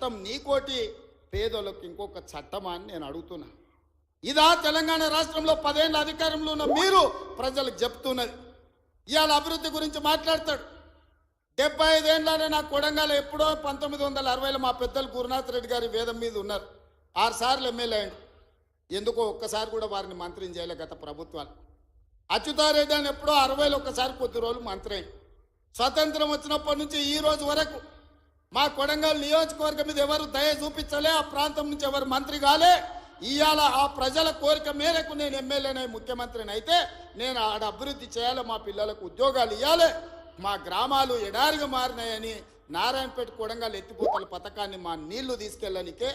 చట్టం నీకోటి పేదలకు ఇంకొక చట్టమా అని నేను అడుగుతున్నా. ఇదా తెలంగాణ రాష్ట్రంలో 10 ఏళ్ళ అధికారంలో ఉన్న మీరు ప్రజలకు చెప్తున్నది? ఇవాళ అభివృద్ధి గురించి మాట్లాడతాడు. 75 ఏళ్ళనే నా కొడంగల్ ఎప్పుడో 1960లో మా పెద్దలు గురునాథ్ రెడ్డి గారి వేదం మీద ఉన్నారు. 6 సార్లు ఎమ్మెల్యే అయ్యాడు. ఎందుకో ఒక్కసారి కూడా వారిని మంత్రిని చేయలే గత ప్రభుత్వాలు. అచ్యుతారెడ్డి అని ఎప్పుడో 60లో ఒక్కసారి కొద్ది రోజులు మంత్రి అయ్యాడు. స్వతంత్రం వచ్చినప్పటి నుంచి ఈ రోజు వరకు మా కొడంగల్ నియోజకవర్గం మీద ఎవరు దయ చూపించలే, ఆ ప్రాంతం నుంచి ఎవరు మంత్రి కాలే. ఇవాళ ఆ ప్రజల కోరిక మేరకు నేను ఎమ్మెల్యేనే ముఖ్యమంత్రిని అయితే నేను ఆడ అభివృద్ధి చేయాలి, మా పిల్లలకు ఉద్యోగాలు ఇవ్వాలి, మా గ్రామాలు ఎడారిగా మారినాయని నారాయణపేట కొడంగల్ ఎత్తిపోతల పథకాన్ని మా నీళ్లు తీసుకెళ్ళనికే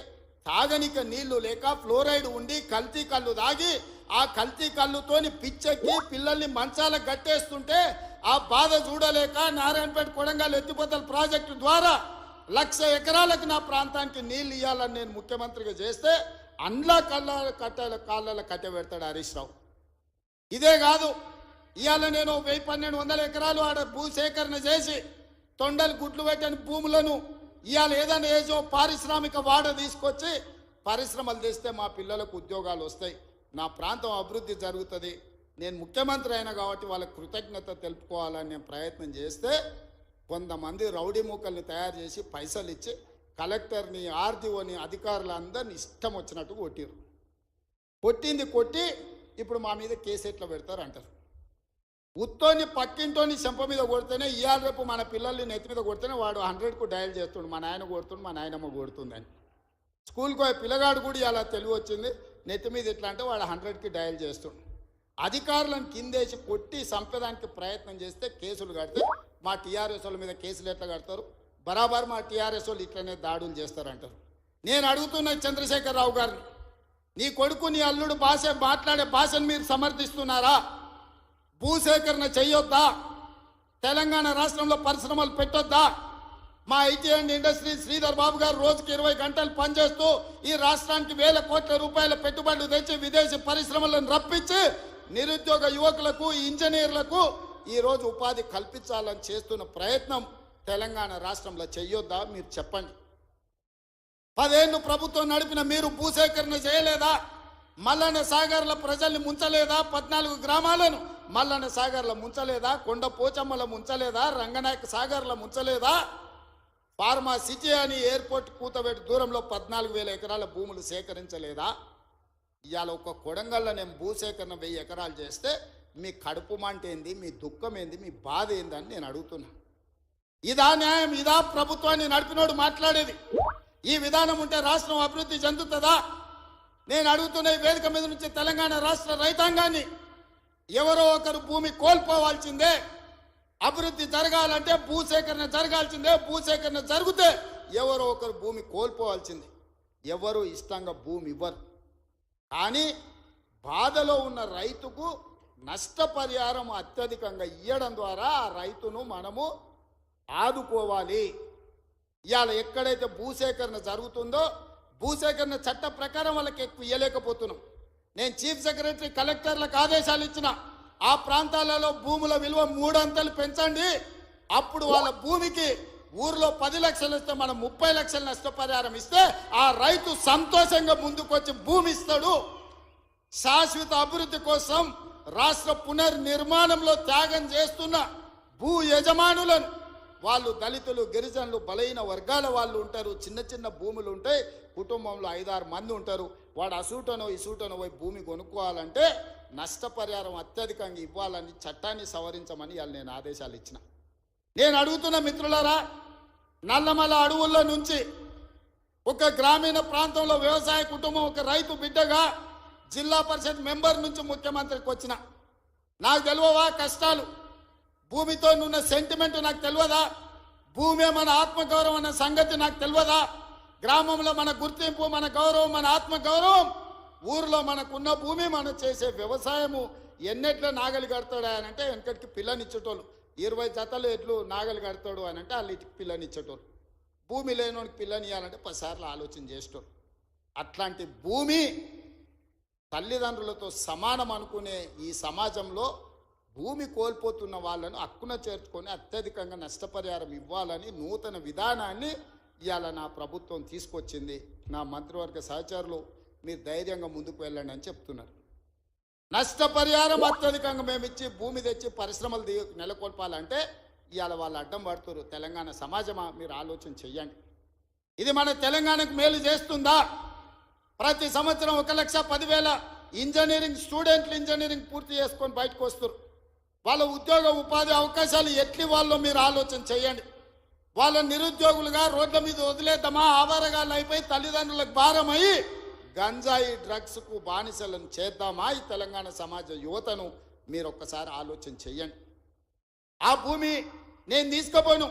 తాగనిక నీళ్లు లేక ఫ్లోరైడ్ ఉండి కల్తీ కళ్ళు తాగి ఆ కల్తీ కళ్ళుతోని పిచ్చెక్కి పిల్లల్ని మంచాలకు గట్టేస్తుంటే ఆ బాధ చూడలేక నారాయణపేట కొడంగల్ ఎత్తిపోతల ప్రాజెక్టు ద్వారా 1,00,000 ఎకరాలకు నా ప్రాంతానికి నీళ్లు ఇవ్వాలని నేను ముఖ్యమంత్రిగా చేస్తే అండ్ల కాళ్ళ కట్టబెడతాడు హరీష్ రావు. ఇదే కాదు, ఇవాళ నేను 1,000-1,200 ఎకరాలు ఆడ భూసేకరణ చేసి తొండలు గుడ్లు పెట్టని భూములను ఇవాళ ఏదైనా ఏజో పారిశ్రామిక వాడ తీసుకొచ్చి పరిశ్రమలు తెస్తే మా పిల్లలకు ఉద్యోగాలు వస్తాయి, నా ప్రాంతం అభివృద్ధి జరుగుతుంది. నేను ముఖ్యమంత్రి అయినా కాబట్టి వాళ్ళకి కృతజ్ఞత తెలుపుకోవాలని నేను ప్రయత్నం చేస్తే కొంతమంది రౌడీ మూకల్ని తయారు చేసి పైసలు ఇచ్చి కలెక్టర్ని ఆర్డీఓని అధికారులందరినీ ఇష్టం వచ్చినట్టు కొట్టిరు. కొట్టి ఇప్పుడు మా మీద కేసు ఎట్లా పెడతారు అంటారు. ఉత్తోని పక్కింటోని చెంప మీద కొడితేనే ఇవాళ రేపు మన పిల్లల్ని నెత్తి మీద కొడితేనే వాడు 100కు డయల్ చేస్తుండు, మా నాయన కొడుతుండు, మా నాయనమ్మ కొడుతుందని. స్కూల్కి పోయే పిల్లగాడు కూడా ఇలా తెలివి వచ్చింది, నెత్తి మీద ఇట్లా అంటే వాడు 100కి డయల్ చేస్తుండు. అధికారులను కిందేసి కొట్టి చంపేదానికి ప్రయత్నం చేస్తే కేసులు కడితే మా టీఆర్ఎస్ వాళ్ళ మీద కేసులు ఎట్లా కడతారు? బరాబర్ మా టీఆర్ఎస్ వాళ్ళు ఇట్లనే దాడులు చేస్తారంటారు. నేను అడుగుతున్న చంద్రశేఖరరావు గారిని, నీ కొడుకు నీ అల్లుడు మాట్లాడే భాషను మీరు సమర్థిస్తున్నారా? భూసేకరణ చేయొద్దా? తెలంగాణ రాష్ట్రంలో పరిశ్రమలు పెట్టొద్దా? మా IT and industry Sridhar Babu గారు రోజుకి 20 గంటలు పనిచేస్తూ ఈ రాష్ట్రానికి వేల కోట్ల రూపాయల పెట్టుబడులు తెచ్చి విదేశీ పరిశ్రమలను రప్పించి నిరుద్యోగ యువకులకు ఇంజనీర్లకు ఈరోజు ఉపాధి కల్పించాలని చేస్తున్న ప్రయత్నం తెలంగాణ రాష్ట్రంలో చెయ్యొద్దా? మీరు చెప్పండి. 10 ఏళ్ళు ప్రభుత్వం నడిపిన మీరు భూసేకరణ చేయలేదా? మల్లన్న సాగర్ల ప్రజల్ని ముంచలేదా? 14 గ్రామాలను మల్లన్న సాగర్ల ముంచలేదా? కొండ పోచమ్మల ముంచలేదా? రంగనాయక సాగర్ల ముంచలేదా? ఫార్మా సిటీ అని ఎయిర్పోర్ట్ కూతబెట్టి దూరంలో 14,000 ఎకరాల భూములు సేకరించలేదా? ఇవాళ ఒక కొడంగల్లో నేను భూసేకరణ 1000 ఎకరాలు చేస్తే మీ కడుపు మంట ఏంది, మీ దుఃఖం ఏంది, మీ బాధ ఏందని నేను అడుగుతున్నా. ఇదా న్యాయం? ఇదా ప్రభుత్వాన్ని నడిపినోడు మాట్లాడేది? ఈ విధానం ఉంటే రాష్ట్రం అభివృద్ధి చెందుతుందా? నేను అడుగుతున్న ఈ వేదిక మీద నుంచి తెలంగాణ రాష్ట్ర రైతాంగాన్ని, ఎవరో ఒకరు భూమి కోల్పోవాల్సిందే. అభివృద్ధి జరగాలంటే భూసేకరణ జరగాల్సిందే. భూసేకరణ జరిగితే ఎవరో ఒకరు భూమి కోల్పోవాల్సిందే. ఎవరు ఇష్టంగా భూమి ఇవ్వరు. కానీ బాధలో ఉన్న రైతుకు నష్టపరిహారం అత్యధికంగా ఇవ్వడం ద్వారా ఆ రైతును మనము ఆదుకోవాలి. ఇవాళ ఎక్కడైతే భూసేకరణ జరుగుతుందో భూసేకరణ చట్ట ప్రకారం వాళ్ళకి ఎక్కువ ఇవ్వలేకపోతున్నాం. నేను చీఫ్ సెక్రటరీ కలెక్టర్లకు ఆదేశాలు ఇచ్చిన, ఆ ప్రాంతాలలో భూముల విలువ 3 అంతలు పెంచండి. అప్పుడు వాళ్ళ భూమికి ఊర్లో 10 లక్షలు ఇస్తే మనం 30 లక్షల నష్టపరిహారం ఇస్తే ఆ రైతు సంతోషంగా ముందుకొచ్చి భూమి ఇస్తాడు. శాశ్వత అభివృద్ధి కోసం రాష్ట్ర పునర్నిర్మాణంలో త్యాగం చేస్తున్న భూ యజమానులను, వాళ్ళు దళితులు, గిరిజనులు, బలహీన వర్గాల వాళ్ళు ఉంటారు. చిన్న చిన్న భూములు ఉంటాయి, కుటుంబంలో 5-6 మంది ఉంటారు. వాడు అసూటనో ఇసూటనో పోయి భూమి కొనుక్కోవాలంటే నష్టపరిహారం అత్యధికంగా ఇవ్వాలని చట్టాన్ని సవరించమని వాళ్ళు నేను ఆదేశాలు ఇచ్చిన. నేను అడుగుతున్న మిత్రులారా, నల్లమల అడవుల్లో నుంచి ఒక గ్రామీణ ప్రాంతంలో వ్యవసాయ కుటుంబం, ఒక రైతు బిడ్డగా జిల్లా పరిషత్ మెంబర్ నుంచి ముఖ్యమంత్రికి వచ్చిన, నాకు తెలియవా కష్టాలు? భూమితో ఉన్న సెంటిమెంట్ నాకు తెలియదా? భూమే మన ఆత్మగౌరవం అన్న సంగతి నాకు తెలియదా? గ్రామంలో మన గుర్తింపు, మన గౌరవం, మన ఆత్మగౌరవం, ఊర్లో మనకున్న భూమి, మనం చేసే వ్యవసాయము. ఎన్నెట్ల నాగలి కడతాడు అని అంటే వెనకటికి పిల్లనిచ్చేటోళ్ళు, 20 జతలు ఎట్లు నాగలి కడతాడు అని అంటే వాళ్ళు ఇటుకి పిల్లనిచ్చేటోళ్ళు. భూమి లేనోనికి పిల్లని ఇవ్వాలంటే 10 సార్లు ఆలోచన చేసేటోళ్ళు. అట్లాంటి భూమి తల్లిదండ్రులతో సమానం అనుకునే ఈ సమాజంలో భూమి కోల్పోతున్న వాళ్ళను హక్కున చేర్చుకొని అత్యధికంగా నష్టపరిహారం ఇవ్వాలని నూతన విధానాన్ని ఇవాళ నా ప్రభుత్వం తీసుకొచ్చింది, నా మంత్రివర్గ సహచరులు మీరు ధైర్యంగా ముందుకు వెళ్ళండి అని చెప్తున్నారు. నష్టపరిహారం అత్యధికంగా మేము ఇచ్చి భూమి తెచ్చి పరిశ్రమలు నెలకొల్పాలంటే ఇవాళ వాళ్ళు అడ్డం పడుతున్నారు. తెలంగాణ సమాజమా, మీరు ఆలోచన చెయ్యండి. ఇది మన తెలంగాణకు మేలు చేస్తుందా? ప్రతి సంవత్సరం 1,10,000 ఇంజనీరింగ్ స్టూడెంట్లు ఇంజనీరింగ్ పూర్తి చేసుకొని బయటకు వస్తారు. వాళ్ళ ఉద్యోగ ఉపాధి అవకాశాలు ఎట్లి వాళ్ళో మీరు ఆలోచన చేయండి. వాళ్ళ నిరుద్యోగులుగా రోడ్ల మీద వదిలేద్దామా? ఆవారగాళ్ళు అయిపోయి తల్లిదండ్రులకు భారమై గంజాయి డ్రగ్స్కు బానిసలను చేద్దామా? ఈ తెలంగాణ సమాజ యువతను మీరు ఒక్కసారి ఆలోచన చెయ్యండి. ఆ భూమి నేను తీసుకుపోను,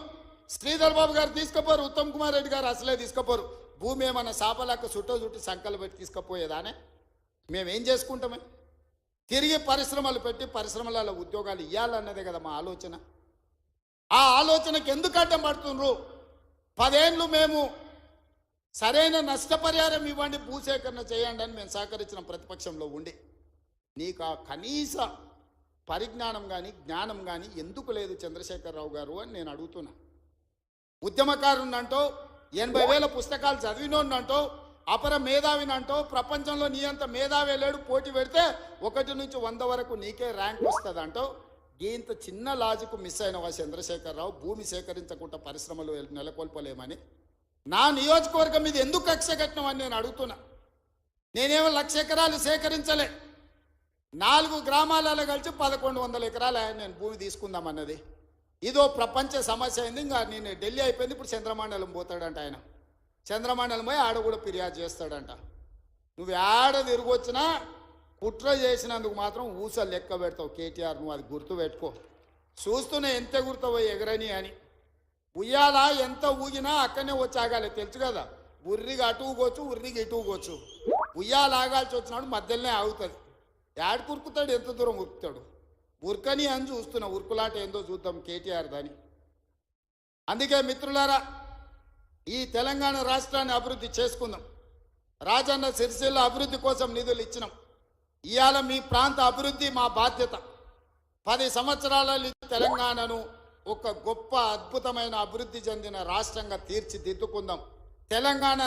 శ్రీధర్ బాబు గారు తీసుకుపోరు, ఉత్తమ్ కుమార్ రెడ్డి గారు అసలే తీసుకుపోరు. భూమి ఏమన్నా సాపలాక చుట్టి సంకలు పెట్టి తీసుకుపోయేదానే? మేమేం చేసుకుంటామే? తిరిగి పరిశ్రమలు పెట్టి పరిశ్రమలలో ఉద్యోగాలు ఇవ్వాలన్నదే కదా మా ఆలోచన. ఆ ఆలోచనకు ఎందుకు అడ్డం పడుతుండ్రు? 10 ఏళ్ళు మేము సరైన నష్టపరిహారం ఇవ్వండి, భూసేకరణ చేయండి అని మేము సహకరించిన ప్రతిపక్షంలో ఉండి నీకు ఆ కనీస పరిజ్ఞానం కానీ జ్ఞానం కానీ ఎందుకు లేదు చంద్రశేఖరరావు గారు అని నేను అడుగుతున్నా. ఉద్యమకారునంటో 80,000 పుస్తకాలు చదివినోన్నంటో అపర మేధావినంటో ప్రపంచంలో నీ అంత మేధావి లేడు, పోటీ పెడితే 1 నుంచి 100 వరకు నీకే ర్యాంక్ వస్తుందంటో ఇంత చిన్న లాజిక్ మిస్ అయినవా చంద్రశేఖరరావు? భూమి సేకరించకుండా పరిశ్రమలు నెలకొల్పలేమని నా నియోజకవర్గం మీద ఎందుకు కక్ష కట్టినవని నేను అడుగుతున్నా. నేనేమో 1,00,000 ఎకరాలు సేకరించలే, 4 గ్రామాలలో కలిసి 1,100 ఎకరాలు నేను భూమి తీసుకుందామన్నది. ఇదో ప్రపంచ సమస్య అయింది. ఇంకా నేను ఢిల్లీ అయిపోయింది, ఇప్పుడు చంద్రమండలం పోతాడంట ఆయన. చంద్రమండలం పోయి ఆడ కూడా ఫిర్యాదు చేస్తాడంట. నువ్వు ఆడ తిరిగొచ్చినా కుట్ర చేసినందుకు మాత్రం ఊసలు లెక్క పెడతావు కేటీఆర్, నువ్వు అది గుర్తు పెట్టుకో. చూస్తూనే ఎంత గుర్తావో ఎగరని అని. ఉయ్యాల ఎంత ఊగినా అక్కడనే వచ్చి ఆగాలి, తెలుసు కదా. ఉర్రిగా అటు ఊగొచ్చు, ఉర్రిగా ఇటు ఊగొచ్చు. ఉయ్యాల ఆగాల్సి వచ్చినాడు మధ్యలోనే ఆగుతుంది. యాడ్ కురుకుతాడు, ఎంత దూరం ఉరుకుతాడు? ఉరకని అని చూస్తున్నా, ఉరుకులాట ఏందో చూద్దాం కేటీఆర్ దాని. అందుకే మిత్రులారా, ఈ తెలంగాణ రాష్ట్రాన్ని అభివృద్ధి చేసుకుందాం. రాజన్న సిరిసిల్ల అభివృద్ధి కోసం నిధులు ఇచ్చినాం. ఇవాళ మీ ప్రాంత అభివృద్ధి మా బాధ్యత. 10 సంవత్సరాలలో తెలంగాణను ఒక గొప్ప అద్భుతమైన అభివృద్ధి చెందిన రాష్ట్రంగా తీర్చిదిద్దుకుందాం. తెలంగాణ